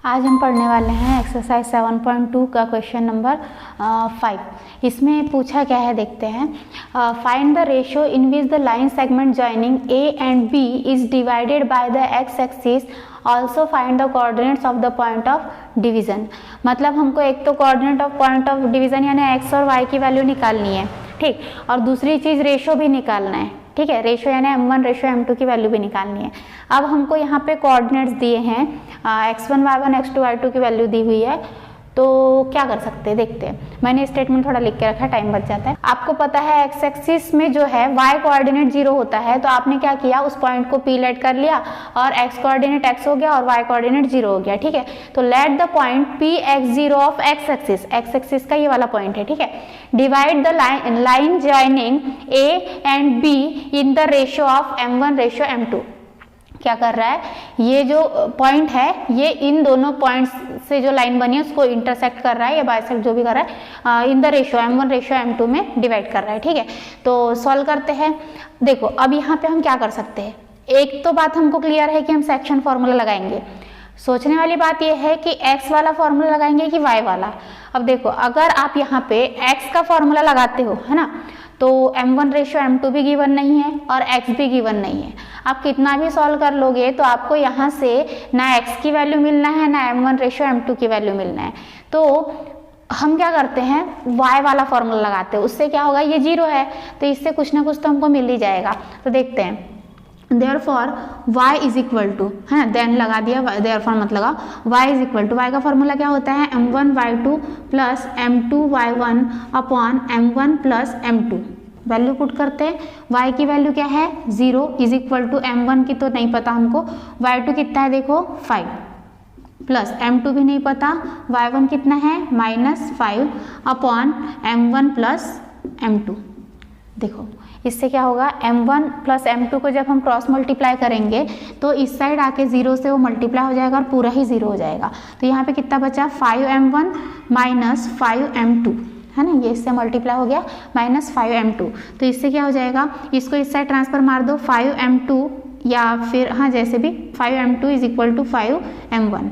आज हम पढ़ने वाले हैं एक्सरसाइज 7.2 का क्वेश्चन नंबर 5। इसमें पूछा क्या है देखते हैं। Find the ratio in which the line segment joining A and B is divided by the x axis, also find the coordinates of the point of division. मतलब हमको एक तो coordinate of point of division यानी x और y की value निकालनी है, ठीक, और दूसरी चीज़ रेशो भी निकालना है, ठीक है। रेशो यानी m1 रेशो m2 की वैल्यू भी निकालनी है। अब हमको यहाँ पे कोऑर्डिनेट्स दिए हैं, x1 y1 x2 y2 की वैल्यू दी हुई है, तो क्या कर सकते हैं देखते हैं। मैंने स्टेटमेंट थोड़ा लिख के रखा है, टाइम बच जाता है। आपको पता है एक्स एक्सिस में जो है y कोऑर्डिनेट 0 होता है, तो आपने क्या किया, उस पॉइंट को p लेट कर लिया और x कोऑर्डिनेट x हो गया और y कोऑर्डिनेट 0 हो गया, ठीक है। तो let the point p x0 of x axis का ये वाला पॉइंट है, ठीक है। Divide the line joining a and b in the ratio of m1 ratio m2। क्या कर रहा है, ये जो पॉइंट है ये इन दोनों पॉइंट्स से जो लाइन बनी है उसको इंटरसेक्ट कर रहा है या बाइसेक्ट जो भी कर रहा है, in the ratio m1 ratio m2 में डिवाइड कर रहा है, ठीक है। तो सॉल्व करते हैं। देखो अब यहाँ पे हम क्या कर सकते हैं, एक तो बात हमको क्लियर है कि हम सेक्शन फॉर्मूला लगाएंगे। सोचने वाली बात यह है कि x वाला फॉर्मूला लगाएंगे कि y वाला। अब देखो अगर आप यहाँ पे x का फॉर्मूला लगाते हो, है ना, तो m1 रेशियो m2 भी गिवन नहीं है और x भी गिवन नहीं है। आप कितना भी सॉल्व कर लोगे तो आपको यहाँ से ना x की वैल्यू मिलना है ना m1 रेशियो m2 की वैल्यू मिलना है। तो हम क्या करते हैं, y वाला फॉर्मूला लगाते हैं। उससे क्या होगा, ये 0 है तो इससे कुछ ना कुछ तो हमको मिल ही जाएगा। तो देखते हैं, therefore y is equal to, है ना, देन लगा दिया, therefore मत लगा, y is equal to, y का फॉर्मूला क्या होता है, m1 y2 plus m2 y1 upon m1 plus m2। Value put करते हैं, y की वैल्यू क्या है 0 इज इक्वल टू m1 की तो नहीं पता हमको, y2 कितना है देखो 5 प्लस m2 भी नहीं पता, y1 कितना है -5 अपॉन m1 प्लस m2। देखो इससे क्या होगा, m1 प्लस m2 को जब हम क्रॉस मल्टीप्लाई करेंगे तो इस साइड आके 0 से वो मल्टीप्लाई हो जाएगा और पूरा ही 0 हो जाएगा। तो यहाँ पे कितना बचा, 5m1 माइनस 5m2, है ना, ये इससे मल्टीप्लाई हो गया माइनस 5m2। तो इससे क्या हो जाएगा, इसको इस साइड ट्रांसफर मार दो, 5m2 या फिर हाँ जैसे भी 5m2 is equal to 5m1।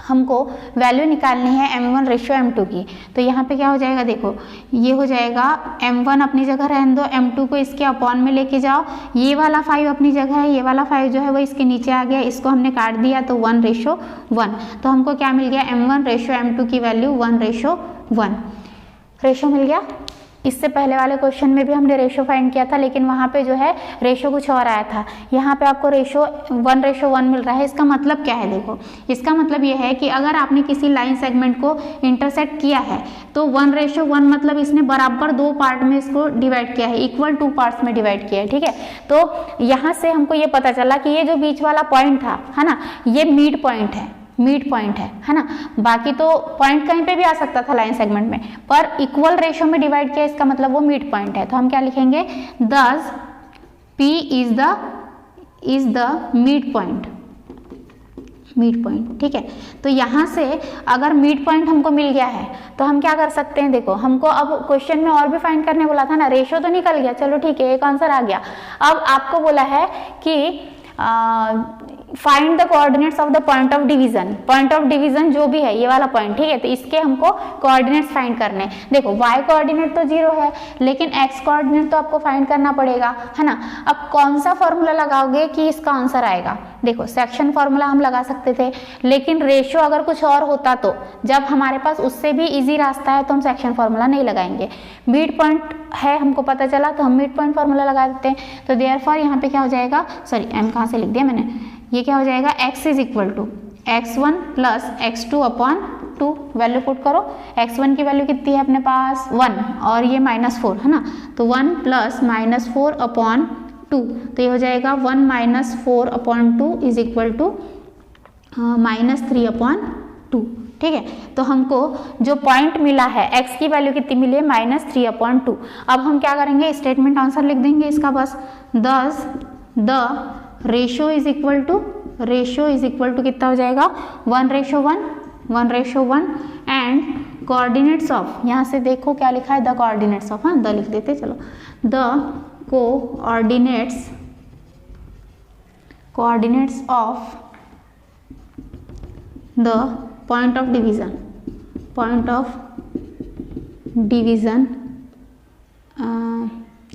हमको वैल्यू निकालनी है m1 रेशियो m2 की। तो यहाँ पे क्या हो जाएगा, देखो ये हो जाएगा m1 अपनी जगह रहने दो, m2 को इसके अपॉन में लेके जाओ, ये वाला 5 अपनी जगह है, ये वाला 5 जो है वो इसके नीचे आ गया, इसको हमने काट दिया तो 1 रेशियो 1। तो हमको क्या मिल गया, m1 रेशियो m2 की वैल्यू 1 रेशियो 1 रेशियो मिल गया। इससे पहले वाले क्वेश्चन में भी हमने रेशो फाइंड किया था, लेकिन वहाँ पे जो है रेशो कुछ और आया था। यहाँ पे आपको रेशो 1 रेशो 1 मिल रहा है। इसका मतलब क्या है, देखो इसका मतलब ये है कि अगर आपने किसी लाइन सेगमेंट को इंटरसेक्ट किया है तो 1 रेशो 1 मतलब इसने बराबर 2 पार्ट में इसको डिवाइड किया है, इक्वल 2 पार्ट्स में डिवाइड किया है, ठीक है। तो यहाँ से हमको ये पता चला कि ये जो बीच वाला पॉइंट था, है ना, ये मिड पॉइंट है, मिड पॉइंट है ना। बाकी तो पॉइंट कहीं पे भी आ सकता था लाइन सेगमेंट में, पर इक्वल रेशो में डिवाइड किया, इसका मतलब वो मिड पॉइंट है। तो हम क्या लिखेंगे, दस P is the mid point, mid point, ठीक है। तो यहाँ से अगर मिड पॉइंट हमको मिल गया है तो हम क्या कर सकते हैं, देखो हमको अब क्वेश्चन में और भी फाइंड करने बोला था ना, रेशो तो निकल गया, चलो ठीक है, एक आंसर आ गया। अब आपको बोला है कि find the coordinates of the point of division. Point of division जो भी है ये वाला पॉइंट, ठीक है, तो इसके हमको कोऑर्डिनेट्स फाइंड करने। देखो y कोऑर्डिनेट तो 0 है, लेकिन x कोऑर्डिनेट तो आपको फाइंड करना पड़ेगा, है ना। अब कौन सा फॉर्मूला लगाओगे कि इसका आंसर आएगा, देखो सेक्शन फॉर्मूला हम लगा सकते थे, लेकिन रेशियो अगर कुछ और होता तो, जब हमारे पास उससे भी इजी रास्ता है तो हम सेक्शन फॉर्मूला नहीं लगाएंगे। मिड पॉइंट है हमको पता चला तो हम मिड पॉइंट फॉर्मूला लगा देते हैं। तो देयरफॉर यहाँ पे क्या हो जाएगा, सॉरी m कहाँ से लिख दिया मैंने, ये क्या हो जाएगा, x is equal to x1 plus x2 upon 2। Value put करो, x1 की वैल्यू कितनी है अपने पास 1 और ये -4, है ना, तो 1 प्लस -4 अपॉन 2, तो ये हो जाएगा 1 minus 4 upon 2 is equal to -3 upon 2, ठीक है। तो हमको जो पॉइंट मिला है x की वैल्यू कितनी मिली है, -3 अपॉन 2। अब हम क्या करेंगे, स्टेटमेंट आंसर लिख देंगे इसका बस, thus the ratio is equal to कितना हो जाएगा, 1 रेशो 1 एंड कोऑर्डिनेट्स ऑफ, यहाँ से देखो क्या लिखा है, द कोऑर्डिनेट्स ऑफ, हाँ द लिख देते चलो, the coordinates of the point of division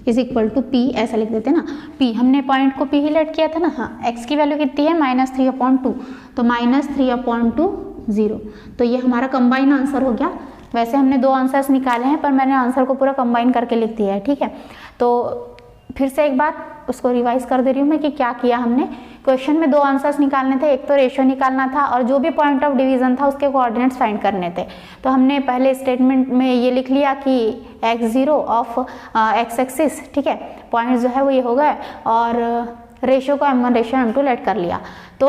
is equal to P, ऐसा लिख देते हैं ना, पी, हमने पॉइंट को पी ही लेट किया था ना, हाँ, एक्स की वैल्यू कितनी है -3/2, तो -3/2 0, तो ये हमारा कंबाइन आंसर हो गया। वैसे हमने 2 आंसर्स निकाले हैं पर मैंने आंसर को पूरा कंबाइन करके लिख दिया है, ठीक है। तो फिर से एक बार उसको रिवाइज कर दे रही हूँ मैं कि क्या किया हमने। क्वेश्चन में 2 आंसर्स निकालने थे, एक तो रेशियो निकालना था और जो भी पॉइंट ऑफ डिवीजन था उसके कोऑर्डिनेट्स फाइंड करने थे। तो हमने पहले स्टेटमेंट में ये लिख लिया कि x0 ऑफ x एक्सिस, ठीक है, पॉइंट जो है वो ये हो गए, और रेशियो को m1 रेशियो m2 लेट कर लिया। तो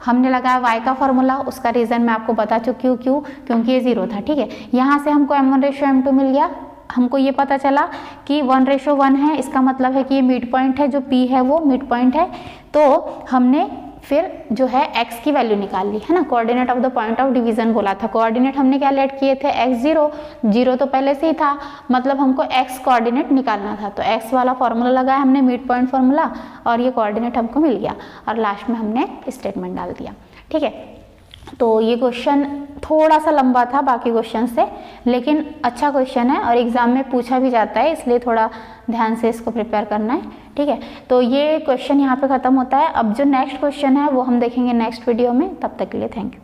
हमने लगाया y का फॉर्मूला, उसका रीज़न मैं आपको बता चुकी हूँ, क्योंकि ये 0 था, ठीक है। यहाँ से हमको m1 रेशियो m2 मिल गया, हमको ये पता चला कि 1:1 है, इसका मतलब है कि ये मिड पॉइंट है, जो P है वो मिड पॉइंट है। तो हमने फिर जो है x की वैल्यू निकाल ली, है ना, coordinate of the point of division बोला था, कोऑर्डिनेट हमने क्या लेट किए थे x0, 0 तो पहले से ही था, मतलब हमको x कोऑर्डिनेट निकालना था, तो x वाला फॉर्मूला लगाया हमने, मिड पॉइंट फॉर्मूला, और ये कोऑर्डिनेट हमको मिल गया, और लास्ट में हमने स्टेटमेंट डाल दिया, ठीक है। तो ये क्वेश्चन थोड़ा सा लंबा था बाकी क्वेश्चन से, लेकिन अच्छा क्वेश्चन है और एग्जाम में पूछा भी जाता है, इसलिए थोड़ा ध्यान से इसको प्रिपेयर करना है, ठीक है। तो ये क्वेश्चन यहाँ पे ख़त्म होता है। अब जो नेक्स्ट क्वेश्चन है वो हम देखेंगे नेक्स्ट वीडियो में, तब तक के लिए थैंक यू।